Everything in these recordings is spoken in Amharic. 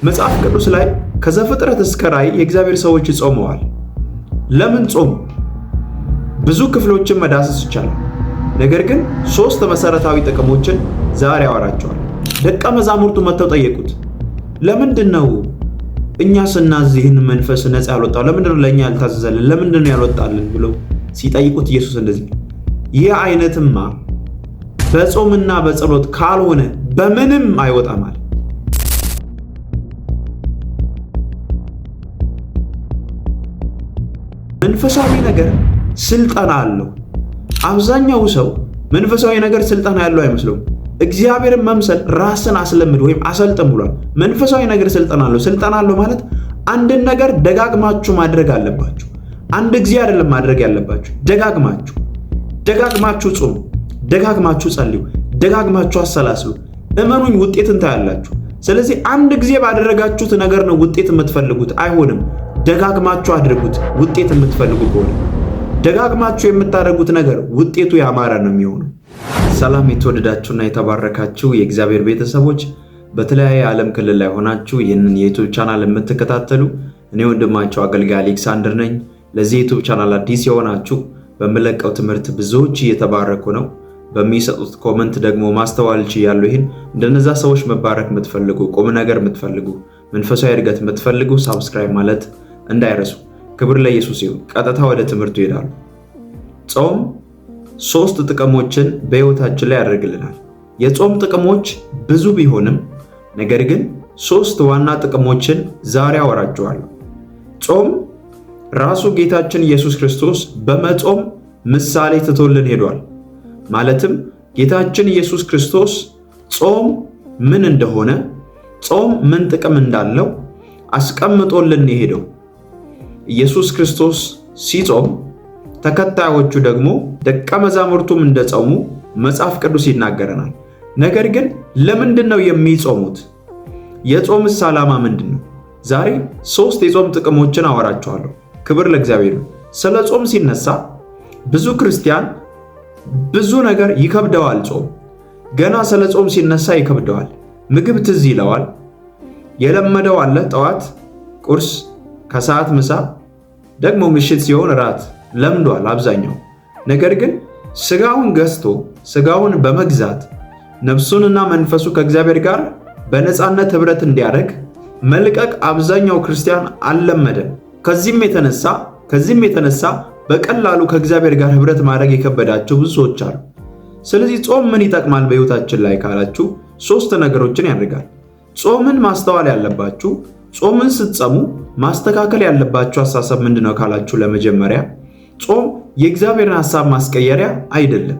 መጽሐፍ ቅዱስ ላይ ከዘፍጥረት እስከ ራዕይ የእግዚአብሔር ሰዎች ጾመዋል። ለምን ጾሙ? ብዙ ክፍሎችን መዳሰስ ይቻላል። ነገር ግን 3 መሰረታዊ ጥቅሞችን ዛሬ አወራቸዋል። ደቀ መዛሙርቱ መጥተው ጠየቁት፣ ለምንድን ነው እኛ ስናዝ ይህን መንፈስ ነፃ ያልወጣው? ለምንድን ነው ለእኛ ያልታዘዘልን? ለምንድን ነው ያልወጣልን ብለው ሲጠይቁት ኢየሱስ እንደዚህ ይህ አይነትማ በጾምና በጸሎት ካልሆነ በምንም አይወጣም አለ። መንፈሳዊ ነገር ስልጣን አለው። አብዛኛው ሰው መንፈሳዊ ነገር ስልጣን ያለው አይመስለውም። እግዚአብሔርን መምሰል ራስን አስለምድ ወይም አሰልጥን ብሏል። መንፈሳዊ ነገር ስልጣን አለው። ስልጣን አለው ማለት አንድን ነገር ደጋግማችሁ ማድረግ አለባችሁ። አንድ ጊዜ አይደለም ማድረግ ያለባችሁ፣ ደጋግማችሁ ጾሙ፣ ደጋግማችሁ ጸልዩ፣ ደጋግማችሁ አሰላስሉ። እመኑኝ ውጤትን ታያላችሁ። ስለዚህ አንድ ጊዜ ባደረጋችሁት ነገር ነው ውጤት የምትፈልጉት አይሆንም። ደጋግማችሁ አድርጉት። ውጤት የምትፈልጉ ከሆነ ደጋግማችሁ የምታደርጉት ነገር ውጤቱ ያማረ ነው የሚሆነው። ሰላም የተወደዳችሁና የተባረካችሁ የእግዚአብሔር ቤተሰቦች፣ በተለያየ ዓለም ክልል ላይ ሆናችሁ ይህንን የዩቲዩብ ቻናል የምትከታተሉ እኔ ወንድማችሁ አገልጋይ አሌክሳንደር ነኝ። ለዚህ ዩቲዩብ ቻናል አዲስ የሆናችሁ በመለቀው ትምህርት ብዙዎች እየተባረኩ ነው። በሚሰጡት ኮሜንት ደግሞ ማስተዋል ችያለሁ። ይሄን እንደነዛ ሰዎች መባረክ የምትፈልጉ፣ ቁም ነገር የምትፈልጉ፣ መንፈሳዊ እድገት የምትፈልጉ ሳብስክራይብ ማለት እንዳይረሱ። ክብር ለኢየሱስ ይሁን። ቀጥታ ወደ ትምህርቱ ይሄዳሉ። ጾም 3 ጥቅሞችን በህይወታችን ላይ ያደርግልናል። የጾም ጥቅሞች ብዙ ቢሆንም ነገር ግን 3 ዋና ጥቅሞችን ዛሬ አወራቸዋለሁ። ጾም ራሱ ጌታችን ኢየሱስ ክርስቶስ በመጾም ምሳሌ ትቶልን ሄዷል። ማለትም ጌታችን ኢየሱስ ክርስቶስ ጾም ምን እንደሆነ፣ ጾም ምን ጥቅም እንዳለው አስቀምጦልን ሄደው። ኢየሱስ ክርስቶስ ሲጾም ተከታዮቹ ደግሞ ደቀ መዛሙርቱም እንደጾሙ መጽሐፍ ቅዱስ ይናገረናል። ነገር ግን ለምንድን ነው የሚጾሙት? የጾምስ ዓላማ ምንድን ነው? ዛሬ 3 የጾም ጥቅሞችን አወራቸዋለሁ። ክብር ለእግዚአብሔር። ስለ ጾም ሲነሳ ብዙ ክርስቲያን ብዙ ነገር ይከብደዋል። ጾም ገና ስለ ጾም ሲነሳ ይከብደዋል። ምግብ ትዝ ይለዋል። የለመደው አለ፣ ጠዋት ቁርስ፣ ከሰዓት ምሳ፣ ደግሞ ምሽት ሲሆን ራት ለምዷል አብዛኛው። ነገር ግን ስጋውን ገዝቶ ስጋውን በመግዛት ነፍሱንና መንፈሱ ከእግዚአብሔር ጋር በነፃነት ህብረት እንዲያደርግ መልቀቅ አብዛኛው ክርስቲያን አልለመደም። ከዚህም የተነሳ በቀላሉ ከእግዚአብሔር ጋር ህብረት ማድረግ የከበዳቸው ብዙ ሰዎች አሉ። ስለዚህ ጾም ምን ይጠቅማል በህይወታችን ላይ ካላችሁ 3 ነገሮችን ያደርጋል። ጾምን ማስተዋል ያለባችሁ፣ ጾምን ስትጾሙ ማስተካከል ያለባችሁ አሳሰብ ምንድነው ካላችሁ፣ ለመጀመሪያ ጾም የእግዚአብሔርን ሐሳብ ማስቀየሪያ አይደለም።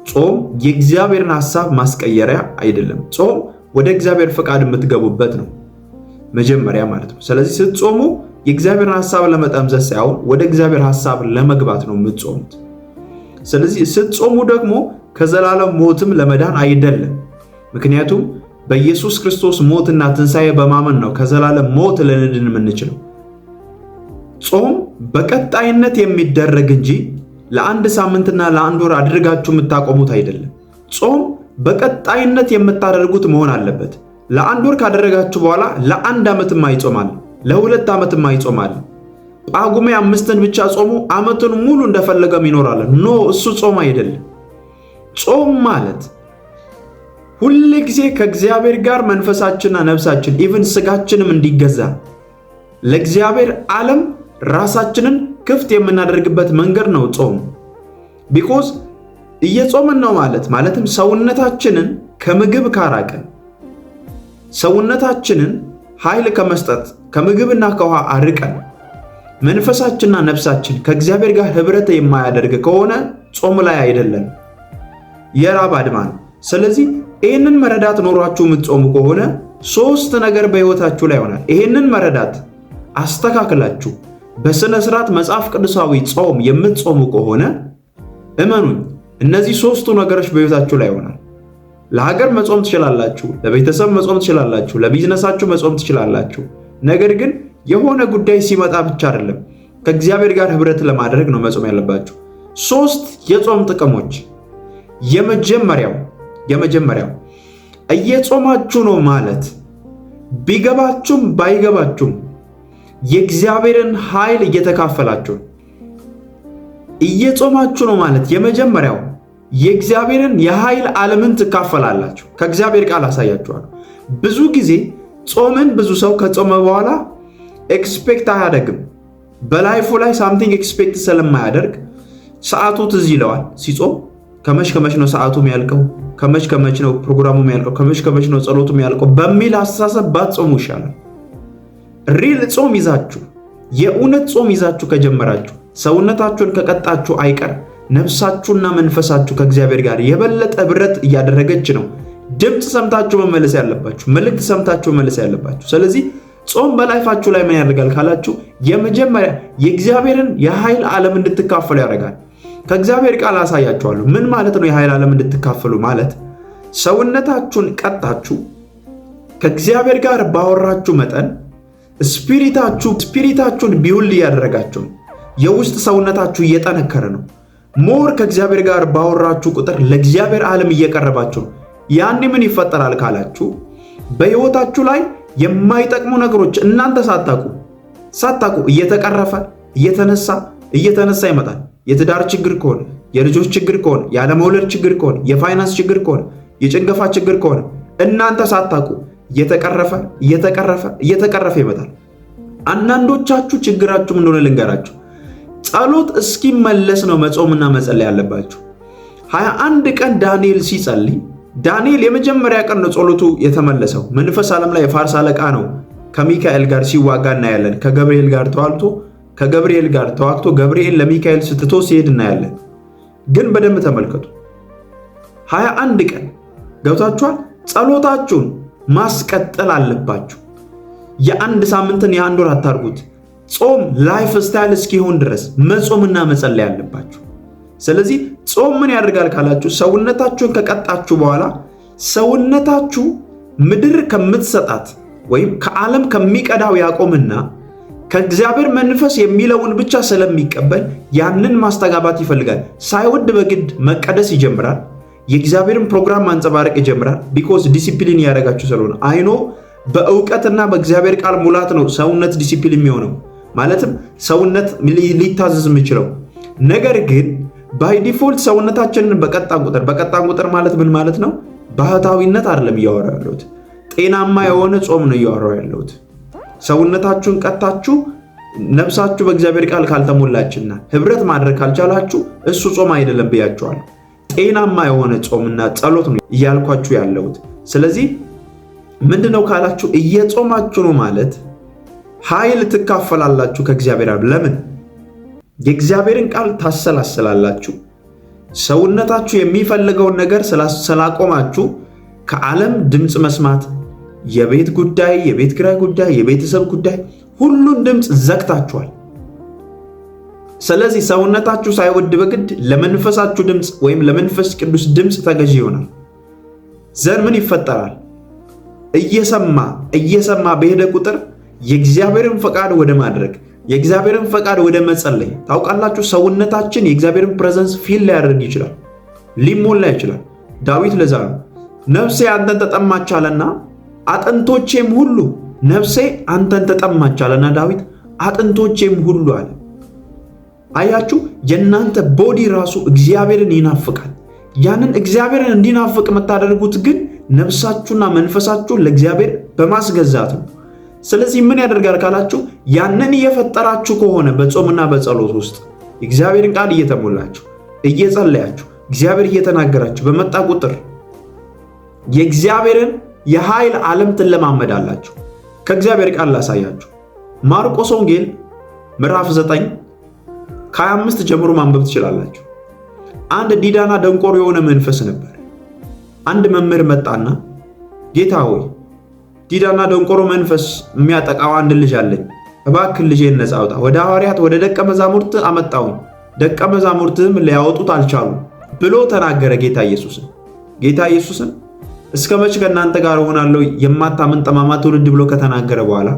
ጾም የእግዚአብሔርን ሐሳብ ማስቀየሪያ አይደለም። ጾም ወደ እግዚአብሔር ፈቃድ የምትገቡበት ነው መጀመሪያ ማለት ነው። ስለዚህ ስትጾሙ የእግዚአብሔርን ሐሳብ ለመጠምዘዝ ሳይሆን ወደ እግዚአብሔር ሐሳብ ለመግባት ነው የምትጾሙት። ስለዚህ ስትጾሙ ደግሞ ከዘላለም ሞትም ለመዳን አይደለም። ምክንያቱም በኢየሱስ ክርስቶስ ሞትና ትንሣኤ በማመን ነው ከዘላለም ሞት ልንድን የምንችለው። ጾም በቀጣይነት የሚደረግ እንጂ ለአንድ ሳምንትና ለአንድ ወር አድርጋችሁ የምታቆሙት አይደለም። ጾም በቀጣይነት የምታደርጉት መሆን አለበት። ለአንድ ወር ካደረጋችሁ በኋላ ለ1 ዓመትም አይጾማል፣ ለ2 ዓመትም አይጾማል። ጳጉሜ 5ን ብቻ ጾሙ ዓመቱን ሙሉ እንደፈለገም ይኖራል። ኖ፣ እሱ ጾም አይደለም። ጾም ማለት ሁል ጊዜ ከእግዚአብሔር ጋር መንፈሳችንና ነፍሳችን ኢቭን ስጋችንም እንዲገዛ ለእግዚአብሔር ዓለም ራሳችንን ክፍት የምናደርግበት መንገድ ነው ጾም። ቢኮዝ እየጾምን ነው ማለትም ሰውነታችንን ከምግብ ካራቀን፣ ሰውነታችንን ኃይል ከመስጠት ከምግብና ከውሃ አርቀን መንፈሳችንና ነፍሳችን ከእግዚአብሔር ጋር ህብረት የማያደርግ ከሆነ ጾም ላይ አይደለም፣ የራብ አድማ ነው። ስለዚህ ይህንን መረዳት ኖሯችሁ የምትጾሙ ከሆነ 3 ነገር በህይወታችሁ ላይ ይሆናል። ይህንን መረዳት አስተካክላችሁ በስነ ስርዓት መጽሐፍ ቅዱሳዊ ጾም የምትጾሙ ከሆነ እመኑኝ እነዚህ 3ቱ ነገሮች በህይወታችሁ ላይ ይሆናል። ለሀገር መጾም ትችላላችሁ፣ ለቤተሰብ መጾም ትችላላችሁ፣ ለቢዝነሳችሁ መጾም ትችላላችሁ። ነገር ግን የሆነ ጉዳይ ሲመጣ ብቻ አይደለም፣ ከእግዚአብሔር ጋር ህብረት ለማድረግ ነው መጾም ያለባችሁ። 3 የጾም ጥቅሞች። የመጀመሪያው እየጾማችሁ ነው ማለት ቢገባችሁም ባይገባችሁም የእግዚአብሔርን ኃይል እየተካፈላችሁ እየጾማችሁ ነው ማለት የመጀመሪያው የእግዚአብሔርን የኃይል ዓለምን ትካፈላላችሁ። ከእግዚአብሔር ቃል አሳያችኋለሁ። ብዙ ጊዜ ጾምን ብዙ ሰው ከጾመ በኋላ ኤክስፔክት አያደርግም። በላይፉ ላይ ሳምቲንግ ኤክስፔክት ስለማያደርግ ሰዓቱ ትዝ ይለዋል። ሲጾም ከመች ከመች ነው ሰዓቱ የሚያልቀው፣ ከመች ከመች ነው ፕሮግራሙ የሚያልቀው፣ ከመች ከመች ነው ጸሎቱ የሚያልቀው በሚል አስተሳሰብ ባትጾሙ ይሻላል። ሪል ጾም ይዛችሁ የእውነት ጾም ይዛችሁ ከጀመራችሁ ሰውነታችሁን ከቀጣችሁ አይቀር ነፍሳችሁና መንፈሳችሁ ከእግዚአብሔር ጋር የበለጠ ህብረት እያደረገች ነው ድምፅ ሰምታችሁ መመለስ ያለባችሁ፣ መልእክት ሰምታችሁ መመለስ ያለባችሁ። ስለዚህ ጾም በላይፋችሁ ላይ ምን ያደርጋል ካላችሁ የመጀመሪያ የእግዚአብሔርን የኃይል ዓለም እንድትካፈሉ ያደርጋል። ከእግዚአብሔር ቃል አሳያችኋለሁ። ምን ማለት ነው የኃይል ዓለም እንድትካፈሉ ማለት? ሰውነታችሁን ቀጣችሁ ከእግዚአብሔር ጋር ባወራችሁ መጠን ስፒሪታችሁን ቢውል እያደረጋችሁ የውስጥ ሰውነታችሁ እየጠነከረ ነው። ሞር ከእግዚአብሔር ጋር ባወራችሁ ቁጥር ለእግዚአብሔር ዓለም እየቀረባችሁ ነው። ያኔ ምን ይፈጠራል ካላችሁ በህይወታችሁ ላይ የማይጠቅሙ ነገሮች እናንተ ሳታቁ እየተቀረፈ እየተነሳ ይመጣል። የትዳር ችግር ከሆነ፣ የልጆች ችግር ከሆነ፣ ያለመውለድ ችግር ከሆነ፣ የፋይናንስ ችግር ከሆነ፣ የጭንገፋ ችግር ከሆነ እናንተ ሳታቁ እየተቀረፈ ይመጣል። አንዳንዶቻችሁ ችግራችሁ እንደሆነ ልንገራችሁ። ጸሎት እስኪመለስ ነው መጾምና መጸለይ ያለባችሁ። 21 ቀን ዳንኤል ሲጸልይ ዳንኤል የመጀመሪያ ቀን ነው ጸሎቱ የተመለሰው። መንፈስ ዓለም ላይ የፋርስ አለቃ ነው ከሚካኤል ጋር ሲዋጋ እናያለን። ከገብርኤል ጋር ተዋግቶ ገብርኤል ለሚካኤል ስትቶ ሲሄድ እናያለን። ግን በደንብ ተመልከቱ። 21 ቀን ገብታችኋል። ጸሎታችሁን ማስቀጠል አለባችሁ። የአንድ ሳምንትን የአንድ ወር አታርጉት። ጾም ላይፍ ስታይል እስኪሆን ድረስ መጾምና መጸለይ አለባችሁ። ስለዚህ ጾም ምን ያደርጋል ካላችሁ ሰውነታችሁን ከቀጣችሁ በኋላ ሰውነታችሁ ምድር ከምትሰጣት ወይም ከዓለም ከሚቀዳው ያቆምና ከእግዚአብሔር መንፈስ የሚለውን ብቻ ስለሚቀበል ያንን ማስተጋባት ይፈልጋል። ሳይወድ በግድ መቀደስ ይጀምራል። የእግዚአብሔርን ፕሮግራም ማንጸባረቅ ይጀምራል። ቢኮዝ ዲሲፕሊን ያደረጋችሁ ስለሆነ አይኖ በእውቀትና በእግዚአብሔር ቃል ሙላት ነው ሰውነት ዲሲፕሊን የሚሆነው ማለትም ሰውነት ሊታዘዝ የሚችለው። ነገር ግን ባይ ዲፎልት ሰውነታችንን በቀጣን ቁጥር ማለት ምን ማለት ነው? ባህታዊነት አይደለም እያወራሁ ያለሁት፣ ጤናማ የሆነ ጾም ነው እያወራሁ ያለሁት። ሰውነታችሁን ቀጣችሁ ነፍሳችሁ በእግዚአብሔር ቃል ካልተሞላችና ህብረት ማድረግ ካልቻላችሁ እሱ ጾም አይደለም ብያችኋለሁ። ጤናማ የሆነ ጾምና ጸሎት ነው እያልኳችሁ ያለሁት። ስለዚህ ምንድነው ካላችሁ እየጾማችሁ ነው ማለት ኃይል ትካፈላላችሁ ከእግዚአብሔር። ለምን? የእግዚአብሔርን ቃል ታሰላስላላችሁ። ሰውነታችሁ የሚፈልገውን ነገር ስላቆማችሁ ከዓለም ድምፅ መስማት፣ የቤት ጉዳይ፣ የቤት ኪራይ ጉዳይ፣ የቤተሰብ ጉዳይ ሁሉን ድምፅ ዘግታችኋል። ስለዚህ ሰውነታችሁ ሳይወድ በግድ ለመንፈሳችሁ ድምፅ ወይም ለመንፈስ ቅዱስ ድምፅ ተገዢ ይሆናል። ዘን ምን ይፈጠራል? እየሰማ በሄደ ቁጥር የእግዚአብሔርን ፈቃድ ወደ ማድረግ የእግዚአብሔርን ፈቃድ ወደ መጸለይ ታውቃላችሁ። ሰውነታችን የእግዚአብሔርን ፕሬዘንስ ፊል ሊያደርግ ይችላል፣ ሊሞላ ይችላል። ዳዊት ለዛ ነው ነፍሴ አንተን ተጠማች አለና አጥንቶቼም ሁሉ ነፍሴ አንተን ተጠማች አለና ዳዊት አጥንቶቼም ሁሉ አለ። አያችሁ፣ የእናንተ ቦዲ ራሱ እግዚአብሔርን ይናፍቃል። ያንን እግዚአብሔርን እንዲናፍቅ የምታደርጉት ግን ነፍሳችሁና መንፈሳችሁ ለእግዚአብሔር በማስገዛት ነው። ስለዚህ ምን ያደርጋል ካላችሁ ያንን እየፈጠራችሁ ከሆነ በጾምና በጸሎት ውስጥ እግዚአብሔርን ቃል እየተሞላችሁ እየጸለያችሁ እግዚአብሔር እየተናገራችሁ በመጣ ቁጥር የእግዚአብሔርን የኃይል ዓለም ትለማመዳላችሁ። ከእግዚአብሔር ቃል ላሳያችሁ። ማርቆስ ወንጌል ምዕራፍ 9 ከ25 ጀምሮ ማንበብ ትችላላችሁ። አንድ ዲዳና ደንቆሮ የሆነ መንፈስ ነበር። አንድ መምህር መጣና ጌታ ሆይ ዲዳና ደንቆሮ መንፈስ የሚያጠቃው አንድ ልጅ አለኝ፣ እባክህ ልጄን ነፃ አውጣ። ወደ ሐዋርያት ወደ ደቀ መዛሙርት አመጣሁኝ፣ ደቀ መዛሙርትም ሊያወጡት አልቻሉም ብሎ ተናገረ ጌታ ኢየሱስን እስከ መቼ ከእናንተ ጋር እሆናለሁ የማታምን ጠማማ ትውልድ ብሎ ከተናገረ በኋላ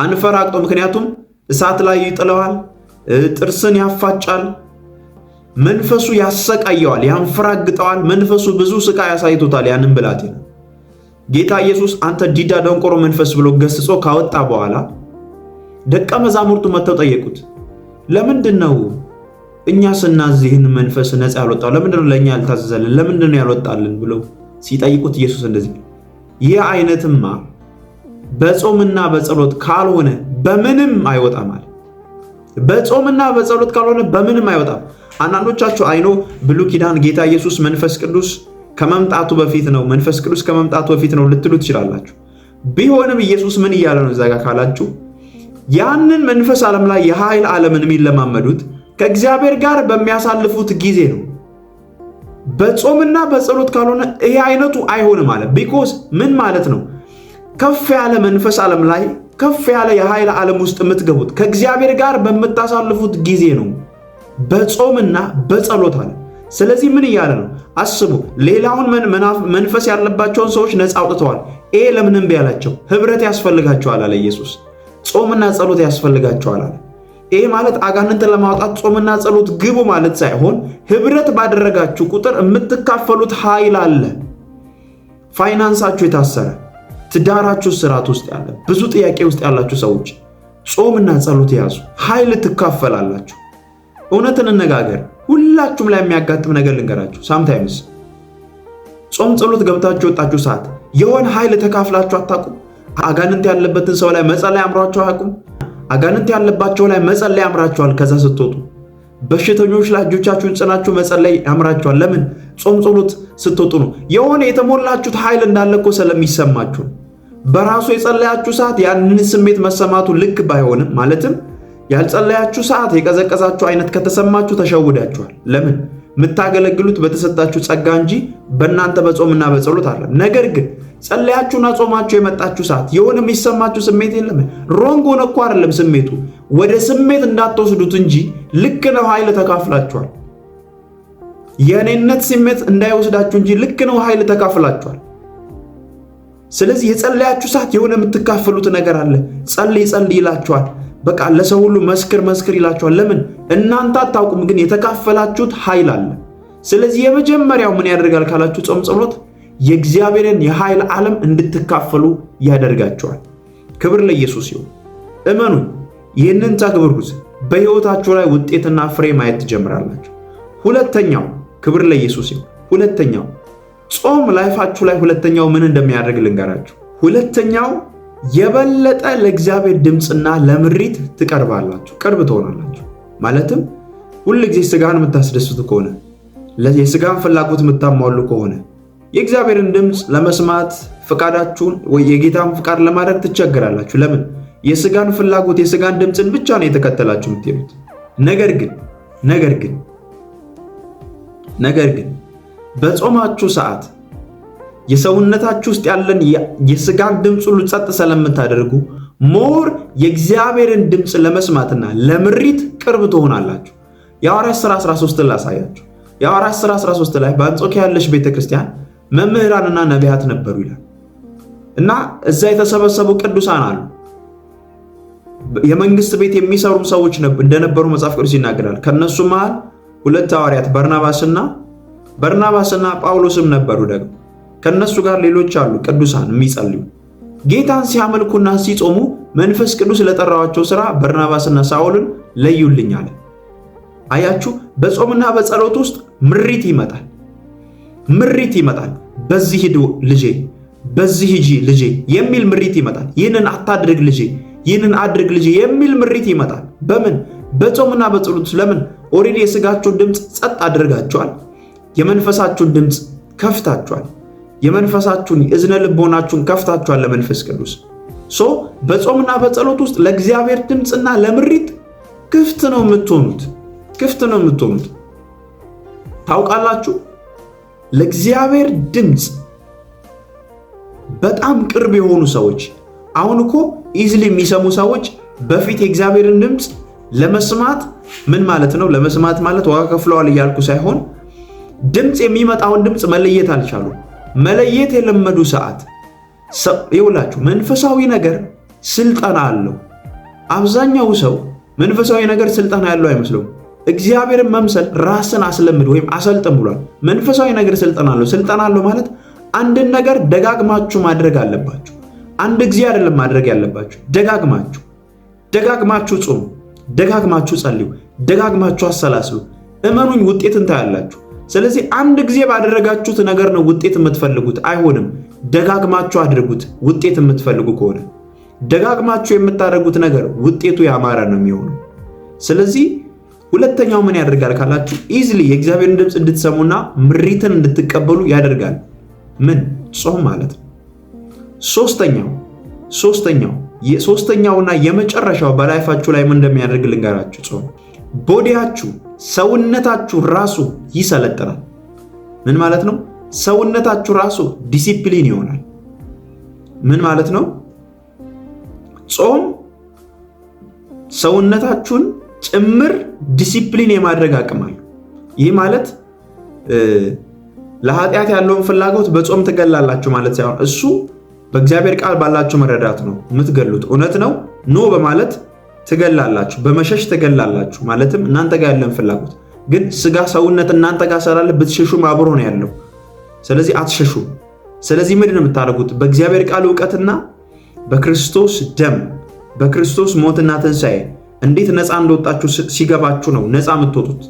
አንፈራግጦ፣ ምክንያቱም እሳት ላይ ይጥለዋል፣ ጥርስን ያፋጫል፣ መንፈሱ ያሰቃየዋል፣ ያንፈራግጠዋል። መንፈሱ ብዙ ስቃይ ያሳይቶታል ያንን ብላቴና። ጌታ ኢየሱስ አንተ ዲዳ ደንቆሮ መንፈስ ብሎ ገስጾ ካወጣ በኋላ ደቀ መዛሙርቱ መጥተው ጠየቁት። ለምንድነው እኛ ስናዝ ይህን መንፈስ ነፃ ያልወጣው? ለምንድነው ለኛ ያልታዘዘልን? ለምንድነው ያልወጣልን ብለው ሲጠይቁት ኢየሱስ እንደዚህ ይህ አይነትማ በጾምና በጸሎት ካልሆነ በምንም አይወጣም አለ። በጾምና በጸሎት ካልሆነ በምንም አይወጣም። አንዳንዶቻችሁ አይኖ ብሉይ ኪዳን ጌታ ኢየሱስ መንፈስ ቅዱስ ከመምጣቱ በፊት ነው መንፈስ ቅዱስ ከመምጣቱ በፊት ነው ልትሉ ትችላላችሁ። ቢሆንም ኢየሱስ ምን እያለ ነው እዛ ጋር ካላችሁ ያንን መንፈስ ዓለም ላይ የኃይል ዓለምን የሚለማመዱት ከእግዚአብሔር ጋር በሚያሳልፉት ጊዜ ነው። በጾምና በጸሎት ካልሆነ ይሄ አይነቱ አይሆንም ማለት ቢኮዝ ምን ማለት ነው? ከፍ ያለ መንፈስ ዓለም ላይ ከፍ ያለ የኃይል ዓለም ውስጥ የምትገቡት ከእግዚአብሔር ጋር በምታሳልፉት ጊዜ ነው፣ በጾምና በጸሎት አለ። ስለዚህ ምን እያለ ነው? አስቡ። ሌላውን መንፈስ ያለባቸውን ሰዎች ነፃ አውጥተዋል። ይሄ ለምን እምቢ አላቸው? ህብረት ያስፈልጋቸዋል አለ ኢየሱስ። ጾምና ጸሎት ያስፈልጋቸዋል አለ። ይሄ ማለት አጋንንትን ለማውጣት ጾምና ጸሎት ግቡ ማለት ሳይሆን ህብረት ባደረጋችሁ ቁጥር የምትካፈሉት ኃይል አለ። ፋይናንሳችሁ የታሰረ ትዳራችሁ ስርዓት ውስጥ ያለ ብዙ ጥያቄ ውስጥ ያላችሁ ሰዎች ጾምና ጸሎት ያዙ፣ ኃይል ትካፈላላችሁ። እውነትን እንነጋገር፣ ሁላችሁም ላይ የሚያጋጥም ነገር ልንገራችሁ። ሳምታይምስ ጾም ጸሎት ገብታችሁ ወጣችሁ ሰዓት የሆነ ኃይል ተካፍላችሁ አታውቁም? አጋንንት ያለበትን ሰው ላይ መጸለይ አምሯችሁ አያውቁም? አጋንንት ያለባቸው ላይ መጸለይ ያምራችኋል። ከዛ ስትወጡ በሽተኞች ላይ እጆቻችሁን ጽናችሁ መጸለይ ያምራችኋል። ለምን? ጾም ጸሎት ስትወጡ ነው። የሆነ የተሞላችሁት ኃይል እንዳለ እኮ ስለሚሰማችሁ በራሱ የጸለያችሁ ሰዓት ያንን ስሜት መሰማቱ ልክ ባይሆንም ማለትም ያልጸለያችሁ ሰዓት የቀዘቀዛችሁ አይነት ከተሰማችሁ ተሸውዳችኋል። ለምን? የምታገለግሉት በተሰጣችሁ ጸጋ እንጂ በእናንተ በጾምና በጸሎት አለ። ነገር ግን ጸለያችሁና ጾማችሁ የመጣችሁ ሰዓት የሆነ የሚሰማችሁ ስሜት የለም። ሮንግ ሆነ እኮ አይደለም ስሜቱ፣ ወደ ስሜት እንዳትወስዱት እንጂ ልክ ነው፣ ኃይል ተካፍላችኋል። የኔነት ስሜት እንዳይወስዳችሁ እንጂ ልክ ነው፣ ኃይል ተካፍላችኋል። ስለዚህ የጸለያችሁ ሰዓት የሆነ የምትካፈሉት ነገር አለ። ጸልይ ጸልይ ይላችኋል። በቃ ለሰው ሁሉ መስክር መስክር ይላችኋል። ለምን? እናንተ አታውቁም፣ ግን የተካፈላችሁት ኃይል አለ። ስለዚህ የመጀመሪያው ምን ያደርጋል ካላችሁ ጾም ጸሎት የእግዚአብሔርን የኃይል ዓለም እንድትካፈሉ ያደርጋችኋል። ክብር ለኢየሱስ ይሁን። እመኑ፣ ይህንን ተግብሩት፣ በሕይወታችሁ ላይ ውጤትና ፍሬ ማየት ትጀምራላችሁ። ሁለተኛው ክብር ለኢየሱስ ይሁን። ሁለተኛው ጾም ላይፋችሁ ላይ ሁለተኛው ምን እንደሚያደርግ ልንገራችሁ። ሁለተኛው የበለጠ ለእግዚአብሔር ድምፅና ለምሪት ትቀርባላችሁ፣ ቅርብ ትሆናላችሁ። ማለትም ሁል ጊዜ ስጋን የምታስደስቱ ከሆነ የስጋን ፍላጎት የምታሟሉ ከሆነ የእግዚአብሔርን ድምፅ ለመስማት ፍቃዳችሁን ወይ የጌታን ፍቃድ ለማድረግ ትቸገራላችሁ። ለምን? የስጋን ፍላጎት የስጋን ድምፅን ብቻ ነው የተከተላችሁ የምትሄዱት። ነገር ግን በጾማችሁ ሰዓት የሰውነታችሁ ውስጥ ያለን የስጋን ድምፅ ሁሉ ጸጥ ስለምታደርጉ ሞር የእግዚአብሔርን ድምፅ ለመስማትና ለምሪት ቅርብ ትሆናላችሁ። የሐዋርያት ሥራ 13 ላሳያችሁ። የሐዋርያት ሥራ 13 ላይ በአንጾኪያ ያለች ቤተክርስቲያን መምህራንና ነቢያት ነበሩ ይላል እና እዛ የተሰበሰቡ ቅዱሳን አሉ። የመንግስት ቤት የሚሰሩ ሰዎች እንደነበሩ መጽሐፍ ቅዱስ ይናገራል። ከነሱ መሃል ሁለት ሐዋርያት በርናባስና ጳውሎስም ነበሩ። ደግሞ ከነሱ ጋር ሌሎች አሉ ቅዱሳን የሚጸልዩ ጌታን ሲያመልኩና ሲጾሙ መንፈስ ቅዱስ ለጠራዋቸው ሥራ በርናባስና ሳውልን ለዩልኝ አለ። አያችሁ፣ በጾምና በጸሎት ውስጥ ምሪት ይመጣል። በዚህ ሂድ ልጄ፣ በዚህ ሂጂ ልጄ የሚል ምሪት ይመጣል። ይህንን አታድርግ ልጄ፣ ይህንን አድርግ ልጄ የሚል ምሪት ይመጣል። በምን? በጾምና በጸሎት። ለምን? ኦሬዲ የስጋችሁን ድምፅ ጸጥ አድርጋችኋል፣ የመንፈሳችሁን ድምፅ ከፍታችኋል። የመንፈሳችሁን እዝነ ልቦናችሁን ከፍታችኋል ለመንፈስ ቅዱስ። በጾምና በጸሎት ውስጥ ለእግዚአብሔር ድምፅና ለምሪት ክፍት ነው የምትሆኑት። ታውቃላችሁ፣ ለእግዚአብሔር ድምፅ በጣም ቅርብ የሆኑ ሰዎች አሁን እኮ ኢዝሊ የሚሰሙ ሰዎች በፊት የእግዚአብሔርን ድምፅ ለመስማት ምን ማለት ነው? ለመስማት ማለት ዋጋ ከፍለዋል እያልኩ ሳይሆን ድምፅ የሚመጣውን ድምፅ መለየት አልቻሉ። መለየት የለመዱ ሰዓት ይውላችሁ። መንፈሳዊ ነገር ስልጠና አለው። አብዛኛው ሰው መንፈሳዊ ነገር ስልጠና ያለው አይመስለውም። እግዚአብሔርን መምሰል ራስን አስለምድ ወይም አሰልጥን ብሏል። መንፈሳዊ ነገር ስልጠና አለው። ስልጠና አለው ማለት አንድን ነገር ደጋግማችሁ ማድረግ አለባችሁ። አንድ ጊዜ አይደለም ማድረግ ያለባችሁ፣ ደጋግማችሁ ጾሙ፣ ደጋግማችሁ ጸልዩ፣ ደጋግማችሁ አሰላስሉ። እመኑኝ ውጤትን ታያላችሁ። ስለዚህ አንድ ጊዜ ባደረጋችሁት ነገር ነው ውጤት የምትፈልጉት አይሆንም። ደጋግማችሁ አድርጉት። ውጤት የምትፈልጉ ከሆነ ደጋግማችሁ የምታደርጉት ነገር ውጤቱ ያማረ ነው የሚሆነው። ስለዚህ ሁለተኛው ምን ያደርጋል ካላችሁ ኢዝሊ የእግዚአብሔርን ድምፅ እንድትሰሙና ምሪትን እንድትቀበሉ ያደርጋል። ምን? ጾም ማለት ነው። ሶስተኛውና የመጨረሻው በላይፋችሁ ላይ ምን እንደሚያደርግ ልንገራችሁ። ጾም ቦዲያችሁ ሰውነታችሁ ራሱ ይሰለጥናል። ምን ማለት ነው? ሰውነታችሁ ራሱ ዲሲፕሊን ይሆናል። ምን ማለት ነው? ጾም ሰውነታችሁን ጭምር ዲሲፕሊን የማድረግ አቅም አለው። ይህ ማለት ለኃጢአት ያለውን ፍላጎት በጾም ትገላላችሁ ማለት ሳይሆን እሱ በእግዚአብሔር ቃል ባላችሁ መረዳት ነው የምትገሉት። እውነት ነው ኖ በማለት ትገላላችሁ፣ በመሸሽ ትገላላችሁ። ማለትም እናንተ ጋር ያለን ፍላጎት ግን ስጋ ሰውነት እናንተ ጋር ስላለ ብትሸሹም አብሮ ነው ያለው። ስለዚህ አትሸሹም። ስለዚህ ምንድን ነው የምታደርጉት? በእግዚአብሔር ቃል እውቀትና በክርስቶስ ደም በክርስቶስ ሞትና ትንሣኤ እንዴት ነፃ እንደወጣችሁ ሲገባችሁ ነው ነፃ የምትወጡት።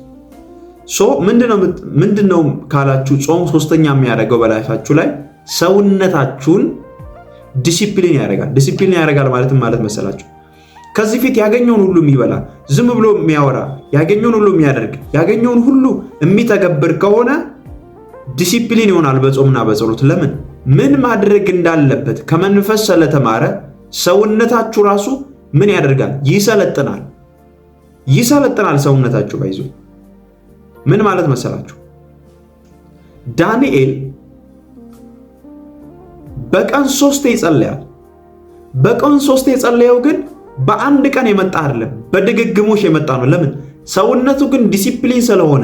ምንድነው ካላችሁ ጾም ሶስተኛ የሚያደርገው በላይፋችሁ ላይ ሰውነታችሁን ዲሲፕሊን ያደርጋል። ዲሲፕሊን ያደርጋል ማለት መሰላችሁ? ከዚህ ፊት ያገኘውን ሁሉ የሚበላ ዝም ብሎ የሚያወራ ያገኘውን ሁሉ የሚያደርግ ያገኘውን ሁሉ የሚተገብር ከሆነ ዲሲፕሊን ይሆናል በጾምና በጸሎት። ለምን? ምን ማድረግ እንዳለበት ከመንፈስ ስለተማረ ሰውነታችሁ ራሱ ምን ያደርጋል? ይሰለጥናል ሰውነታችሁ ባይዞ። ምን ማለት መሰላችሁ? ዳንኤል በቀን 3 ይጸልያል። በቀን 3 የጸለየው ግን በአንድ ቀን የመጣ አይደለም፣ በድግግሞሽ የመጣ ነው። ለምን? ሰውነቱ ግን ዲሲፕሊን ስለሆነ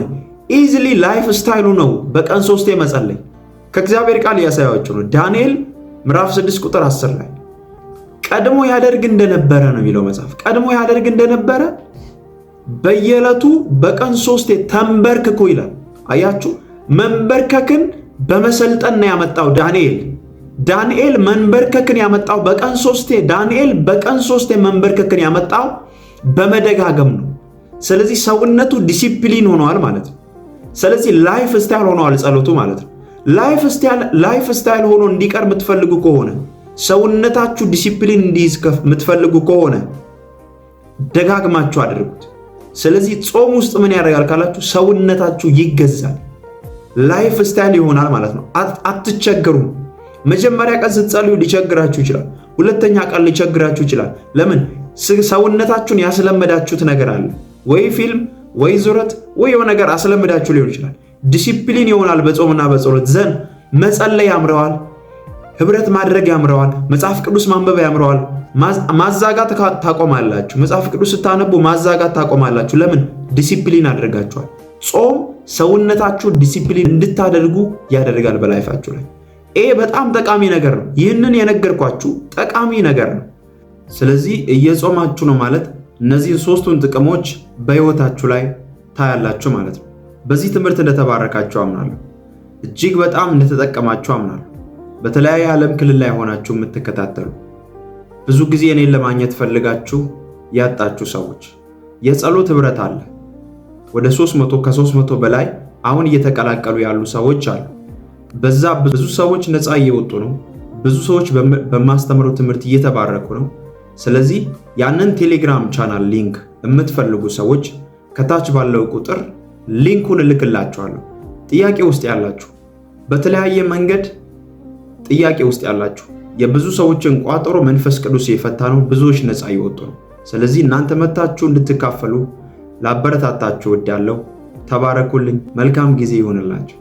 ኢዝሊ ላይፍ ስታይሉ ነው በቀን 3 መጸለይ። ከእግዚአብሔር ቃል ያሳያችሁ ነው። ዳንኤል ምዕራፍ 6 ቁጥር 10 ላይ ቀድሞ ያደርግ እንደነበረ ነው የሚለው መጽሐፍ። ቀድሞ ያደርግ እንደነበረ በየዕለቱ በቀን 3 ተንበርክኮ ይላል። አያችሁ፣ መንበርከክን በመሰልጠን ነው ያመጣው ዳንኤል መንበርከክን ያመጣው በቀን 3። ዳንኤል በቀን 3 መንበርከክን ያመጣው በመደጋገም ነው። ስለዚህ ሰውነቱ ዲሲፕሊን ሆኗል ማለት ነው። ስለዚህ ላይፍ ስታይል ሆኗል ጸሎቱ ማለት ነው። ላይፍ ስታይል ሆኖ እንዲቀር የምትፈልጉ ከሆነ ሰውነታችሁ ዲሲፕሊን እንዲይዝ የምትፈልጉ ከሆነ ደጋግማችሁ አድርጉት። ስለዚህ ጾም ውስጥ ምን ያደርጋል ካላችሁ ሰውነታችሁ ይገዛል፣ ላይፍ ስታይል ይሆናል ማለት ነው። አትቸገሩም። መጀመሪያ ቀን ስትጸልዩ ሊቸግራችሁ ይችላል። ሁለተኛ ቀን ሊቸግራችሁ ይችላል። ለምን? ሰውነታችሁን ያስለመዳችሁት ነገር አለ። ወይ ፊልም፣ ወይ ዙረት፣ ወይ የሆነ ነገር አስለምዳችሁ ሊሆን ይችላል። ዲሲፕሊን ይሆናል በጾምና በጸሎት ዘንድ። መጸለይ ያምረዋል፣ ህብረት ማድረግ ያምረዋል፣ መጽሐፍ ቅዱስ ማንበብ ያምረዋል። ማዛጋት ታቆማላችሁ። መጽሐፍ ቅዱስ ስታነቡ ማዛጋት ታቆማላችሁ። ለምን? ዲሲፕሊን አድርጋችኋል። ጾም ሰውነታችሁ ዲሲፕሊን እንድታደርጉ ያደርጋል በላይፋችሁ ላይ። ይሄ በጣም ጠቃሚ ነገር ነው። ይህንን የነገርኳችሁ ጠቃሚ ነገር ነው። ስለዚህ እየጾማችሁ ነው ማለት እነዚህን 3ቱን ጥቅሞች በህይወታችሁ ላይ ታያላችሁ ማለት ነው። በዚህ ትምህርት እንደተባረካችሁ አምናለሁ። እጅግ በጣም እንደተጠቀማችሁ አምናለሁ። በተለያየ ዓለም ክልል ላይ ሆናችሁ የምትከታተሉ ብዙ ጊዜ እኔን ለማግኘት ፈልጋችሁ ያጣችሁ ሰዎች የጸሎት ህብረት አለ። ወደ 300 በላይ አሁን እየተቀላቀሉ ያሉ ሰዎች አሉ። በዛ ብዙ ሰዎች ነፃ እየወጡ ነው። ብዙ ሰዎች በማስተምረው ትምህርት እየተባረኩ ነው። ስለዚህ ያንን ቴሌግራም ቻናል ሊንክ የምትፈልጉ ሰዎች ከታች ባለው ቁጥር ሊንኩን እልክላችኋለሁ። ጥያቄ ውስጥ ያላችሁ፣ በተለያየ መንገድ ጥያቄ ውስጥ ያላችሁ፣ የብዙ ሰዎችን ቋጠሮ መንፈስ ቅዱስ የፈታ ነው። ብዙዎች ነፃ እየወጡ ነው። ስለዚህ እናንተ መታችሁ እንድትካፈሉ ላበረታታችሁ እወዳለሁ። ተባረኩልኝ። መልካም ጊዜ ይሆንላችሁ።